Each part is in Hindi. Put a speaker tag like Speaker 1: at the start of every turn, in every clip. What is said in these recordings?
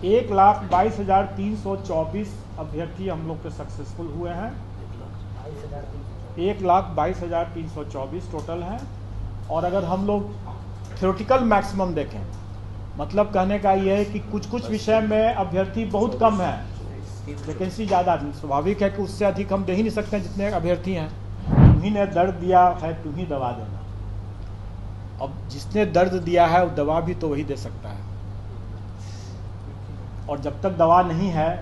Speaker 1: 1,22,324 अभ्यर्थी हम लोग के सक्सेसफुल हुए हैं। 1,22,324 टोटल हैं। और अगर हम लोग थ्योरेटिकल मैक्सिमम देखें, मतलब कहने का ये है कि कुछ कुछ विषय में अभ्यर्थी बहुत कम है, वैकेंसी ज़्यादा। स्वाभाविक है कि उससे अधिक हम दे ही नहीं सकते हैं जितने अभ्यर्थी हैं। तुम्ही ने दर्द दिया है, तुम ही दवा देना। अब जिसने दर्द दिया है वो दवा भी तो वही दे सकता है, और जब तक दवा नहीं है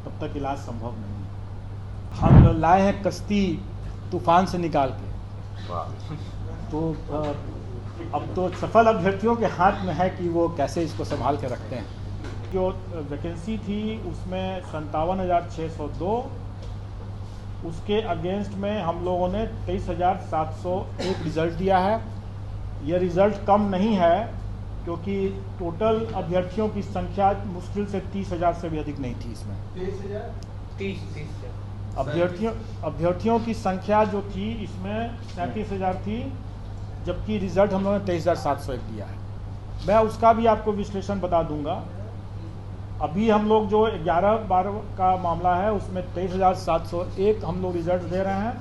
Speaker 1: तब तक इलाज संभव नहीं है। हम लाए हैं कश्ती तूफान से निकाल के, तो अब तो सफल अभ्यर्थियों के हाथ में है कि वो कैसे इसको संभाल के रखते हैं। जो वैकेंसी थी उसमें 57,602, उसके अगेंस्ट में हम लोगों ने 23,701 रिजल्ट दिया है। ये रिज़ल्ट कम नहीं है, क्योंकि टोटल अभ्यर्थियों की संख्या मुश्किल से 30,000 से भी अधिक नहीं थी। इसमें 30,000 अभ्यर्थियों की संख्या जो थी इसमें 37,000 थी, जबकि रिज़ल्ट हम लोगों ने 23,701 दिया है। मैं उसका भी आपको विश्लेषण बता दूंगा। अभी हम लोग जो 11-12 का मामला है उसमें 23,701 हम लोग रिजल्ट दे रहे हैं।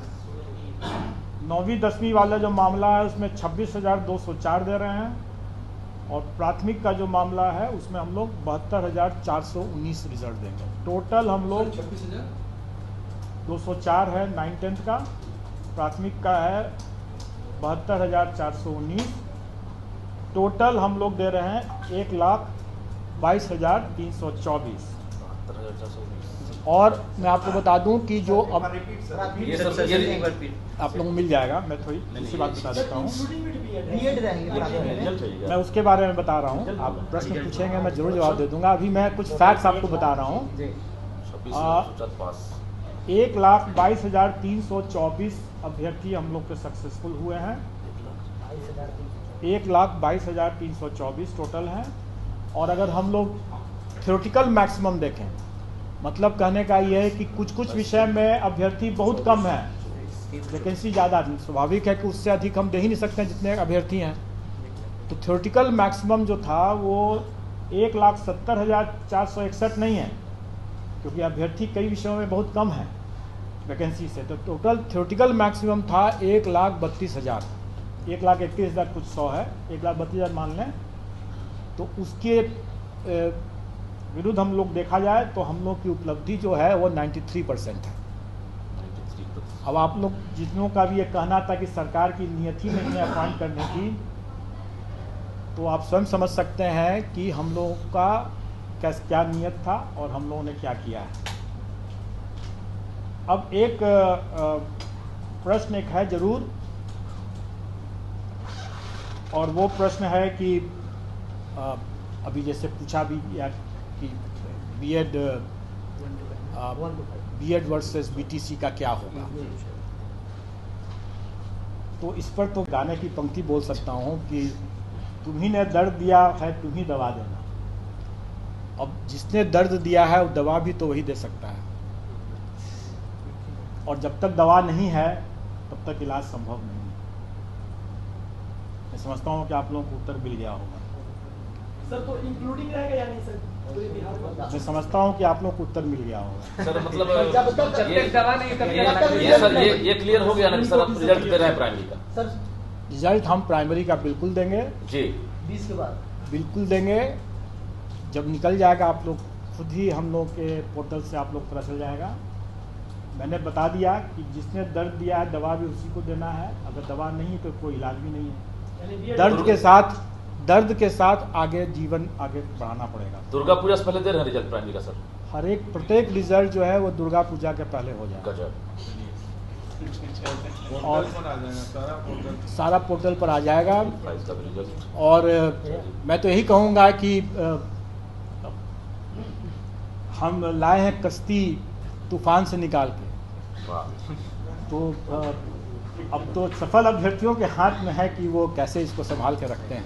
Speaker 1: 9वीं-10वीं वाला जो मामला है उसमें 26,204 दे रहे हैं, और प्राथमिक का जो मामला है उसमें हम लोग 72,419 रिजल्ट देंगे। टोटल हम लोग 26,204 है 9-10 का, प्राथमिक का है 72,419। टोटल हम लोग दे रहे हैं 1,22,324। और मैं आपको बता दूं कि जो अब आप लोगों को मिल जाएगा, मैं थोड़ी दूसरी बात बता देता हूँ, मैं उसके बारे में बता रहा हूँ। आप प्रश्न पूछेंगे मैं जरूर जवाब दे दूंगा। अभी मैं कुछ फैक्ट्स आपको बता रहा हूँ। 1,22,324 अभ्यर्थी हम लोग के सक्सेसफुल हुए हैं। 1,22,324 टोटल हैं। और अगर हम लोग थ्योरेटिकल मैक्सिमम देखें, मतलब कहने का ये है कि कुछ कुछ विषय में अभ्यर्थी बहुत कम है, वैकेंसी ज़्यादा। स्वाभाविक है कि उससे अधिक हम दे ही नहीं सकते हैं जितने अभ्यर्थी हैं। तो थ्योरेटिकल मैक्सिमम जो था वो 1,70,461 नहीं है, क्योंकि अभ्यर्थी कई विषयों में बहुत कम है वैकेंसी से। तो टोटल थ्योरेटिकल मैक्सिमम था 1,32,000, 1,31,000 कुछ 100 है, 1,32,000 मान लें। तो उसके विरुद्ध हम लोग देखा जाए तो हम लोग की उपलब्धि जो है वो 93% है। अब आप लोग जितनों का भी ये कहना था कि सरकार की नियत ही नहीं है अपॉइंट करने की, तो आप स्वयं समझ सकते हैं कि हम लोगों का क्या नियत था और हम लोगों ने क्या किया है। अब एक प्रश्न एक है जरूर, और वो प्रश्न है कि अभी जैसे पूछा भी या कि बीएड वर्सेस बीटीसी का क्या होगा। तो इस पर तो गाने की पंक्ति बोल सकता हूँ कि तुम्ही ने दर्द दिया है, तुम ही दवा देना। अब जिसने दर्द दिया है वो दवा भी तो वही दे सकता है, और जब तक दवा नहीं है तब तक इलाज संभव नहीं है। मैं समझता हूँ कि आप लोगों को उत्तर मिल गया होगा
Speaker 2: सर। तो इंक्लूडिंग रहेगा या नहीं सर?
Speaker 1: मैं समझता हूँ कि आप लोग को उत्तर मिल गया होगा
Speaker 3: सर। मतलब
Speaker 2: ये
Speaker 3: क्लियर हो गया ना सर, आप रिजल्ट दे रहे हैं प्राइमरी का
Speaker 2: सर?
Speaker 1: रिजल्ट हम प्राइमरी का बिल्कुल देंगे
Speaker 3: जी,
Speaker 2: 20 के बाद
Speaker 1: बिल्कुल देंगे। जब निकल जाएगा आप लोग खुद ही, हम लोग के पोर्टल से आप लोग पता चल जाएगा। मैंने बता दिया कि जिसने दर्द दिया है दवा भी उसी को देना है, अगर दवा नहीं तो कोई इलाज भी नहीं है। दर्द के साथ आगे जीवन आगे बढ़ाना पड़ेगा।
Speaker 3: दुर्गा पूजा से पहले दे रहे हैं रिजल्ट प्राइमरी का सर?
Speaker 1: हर एक प्रत्येक रिजल्ट जो है वो दुर्गा पूजा के पहले हो जाएगा, और सारा पोर्टल पर आ जाएगा। और मैं तो यही कहूँगा कि हम लाए हैं कश्ती तूफान से निकाल के, तो अब तो सफल अभ्यर्थियों के हाथ में है कि वो कैसे इसको संभाल के रखते हैं।